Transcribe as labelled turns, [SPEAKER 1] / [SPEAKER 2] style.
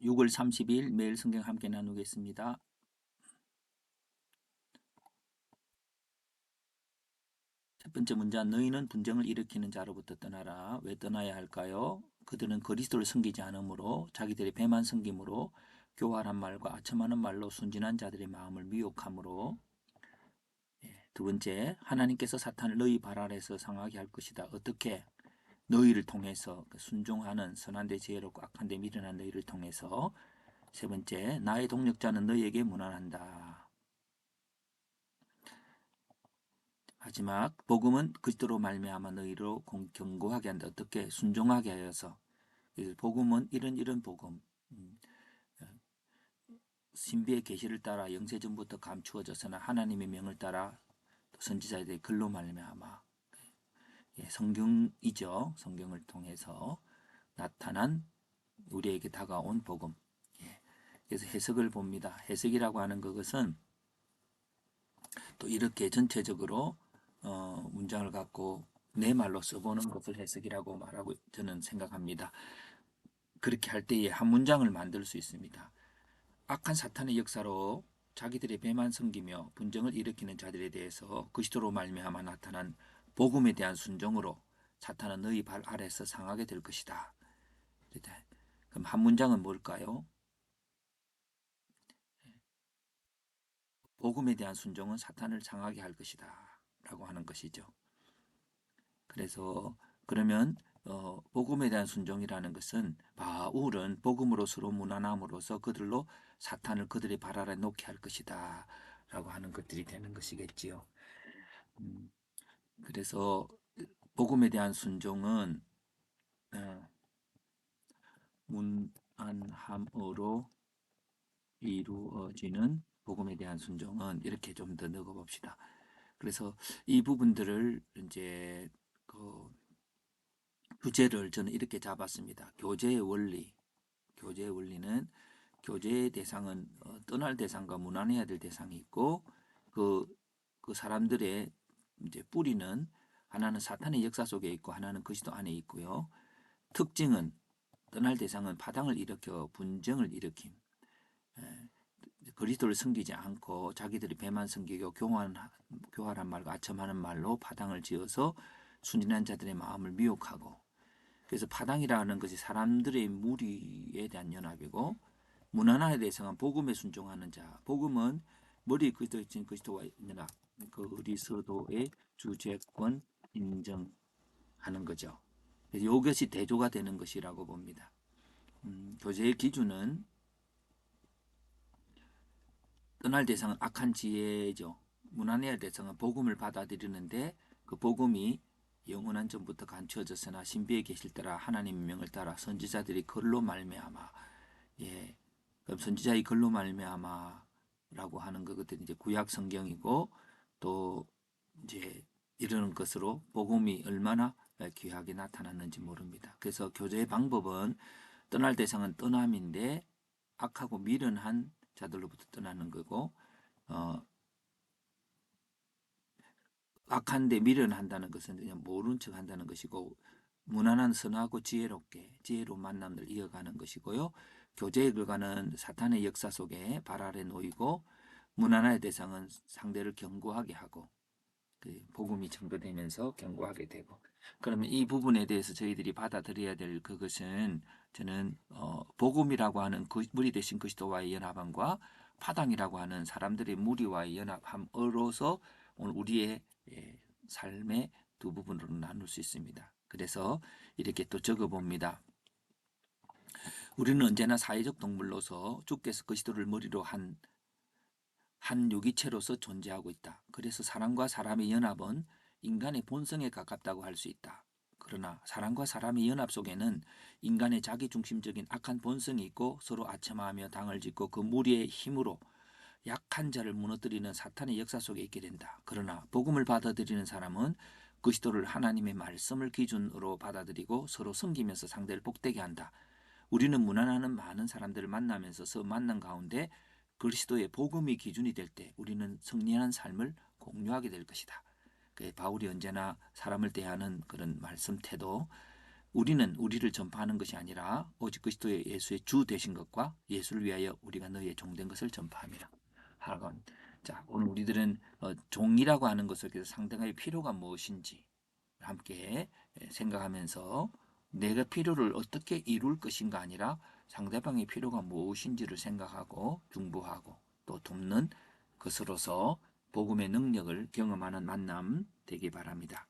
[SPEAKER 1] 6월 30일 매일 성경 함께 나누겠습니다. 첫 번째 문장, 너희는 분쟁을 일으키는 자로부터 떠나라. 왜 떠나야 할까요? 그들은 그리스도를 섬기지 않으므로 자기들의 배만 섬김으로 교활한 말과 아첨하는 말로 순진한 자들의 마음을 미혹함으로. 두 번째, 하나님께서 사탄을 너희 발 아래서 상하게 할 것이다. 어떻게? 너희를 통해서, 순종하는 선한 데 지혜롭고 악한 데 미련한 너희를 통해서. 세 번째, 나의 동력자는 너희에게 무난한다. 마지막, 복음은 그리스도로 말미암아 너희로 견고하게 한다. 어떻게? 순종하게 하여서. 복음은 이런 복음, 신비의 계시를 따라 영세전부터 감추어졌으나 하나님의 명을 따라 선지자들의 글로 말미암아, 성경이죠. 성경을 통해서 나타난 우리에게 다가온 복음. 그래서 해석을 봅니다. 해석이라고 하는 것은 또 이렇게 전체적으로 문장을 갖고 내 말로 써보는 것을 해석이라고 말하고 저는 생각합니다. 그렇게 할 때에 한 문장을 만들 수 있습니다. 악한 사탄의 역사로 자기들의 배만 섬기며 분쟁을 일으키는 자들에 대해서 그리스도로 말미암아 나타난 복음에 대한 순종으로 사탄은 너희 발 아래서 상하게 될 것이다. 그럼 한 문장은 뭘까요? 복음에 대한 순종은 사탄을 상하게 할 것이다 라고 하는 것이죠. 그래서 그러면 복음에 대한 순종이라는 것은 바울은 복음으로 서로 무난함으로써 그들로 사탄을 그들의 발 아래 놓게 할 것이다 라고 하는 것들이 되는 것이겠지요. 그래서 복음에 대한 순종은 문안함으로 이루어지는 복음에 대한 순종은 이렇게 좀 더 넣어봅시다. 그래서 이 부분들을 이제 그 주제를 저는 이렇게 잡았습니다. 교제의 원리. 교제의 원리는 교제의 대상은 떠날 대상과 무난해야 될 대상이 있고 그, 그 사람들의 이제 뿌리는 하나는 사탄의 역사 속에 있고 하나는 그리스도 안에 있고요. 특징은 떠날 대상은 파당을 일으켜 분쟁을 일으킴. 그리스도를 섬기지 않고 자기들이 배만 섬기고 교활한 말과 아첨하는 말로 파당을 지어서 순진한 자들의 마음을 미혹하고, 그래서 파당이라는 것이 사람들의 무리에 대한 연합이고 무난하에 대해서는 복음에 순종하는 자. 복음은 머리 그리스도인 그리스도와 연합, 그리스도의 주재권 인정하는 거죠. 그래서 이것이 대조가 되는 것이라고 봅니다. 교제의 기준은 떠날 대상은 악한 지혜죠. 무난해야 대상은 복음을 받아들이는데 그 복음이 영원한 전부터 감추어졌으나 신비의 계시를 따라 하나님의 명을 따라 선지자들이 글로 말미암아. 예. 그럼 선지자의 글로 말미암아라고 하는 것들이 이제 구약 성경이고 또 이제 이러는 것으로 복음이 얼마나 귀하게 나타났는지 모릅니다. 그래서 교제의 방법은 떠날 대상은 떠남인데 악하고 미련한 자들로부터 떠나는 거고 악한데 미련한다는 것은 그냥 모른 척 한다는 것이고 무난한 선하고 지혜로운 만남을 이어가는 것이고요. 교제의 결과는 사탄의 역사 속에 발 아래 놓이고 무난한 대상은 상대를 견고하게 하고 그 복음이 전도되면서 견고하게 되고. 그러면 이 부분에 대해서 저희들이 받아들여야 될 그것은 저는 복음이라고 하는 그 무리 대신 그리스도와의 연합함과 파당이라고 하는 사람들의 무리와의 연합함으로서 오늘 우리의 삶의 두 부분으로 나눌 수 있습니다. 그래서 이렇게 또 적어봅니다. 우리는 언제나 사회적 동물로서 주께서 그리스도를 머리로 한 유기체로서 존재하고 있다. 그래서 사람과 사람의 연합은 인간의 본성에 가깝다고 할 수 있다. 그러나 사람과 사람의 연합 속에는 인간의 자기중심적인 악한 본성이 있고 서로 아첨하며 당을 짓고 그 무리의 힘으로 약한 자를 무너뜨리는 사탄의 역사 속에 있게 된다. 그러나 복음을 받아들이는 사람은 그리스도를 하나님의 말씀을 기준으로 받아들이고 서로 섬기면서 상대를 복되게 한다. 우리는 무난하는 많은 사람들을 만나면서 만난 가운데 그리스도의 복음이 기준이 될 때 우리는 승리하는 삶을 공유하게 될 것이다. 바울이 언제나 사람을 대하는 그런 말씀 태도, 우리는 우리를 전파하는 것이 아니라 오직 그리스도의 예수의 주 되신 것과 예수를 위하여 우리가 너희의 종된 것을 전파함이라. 하건 자, 오늘 우리들은 종이라고 하는 것을 그래서 상대방의 필요가 무엇인지 함께 생각하면서 내가 필요를 어떻게 이룰 것인가 아니라 상대방의 필요가 무엇인지를 생각하고 중보하고 또 돕는 것으로서 복음의 능력을 경험하는 만남 되기 바랍니다.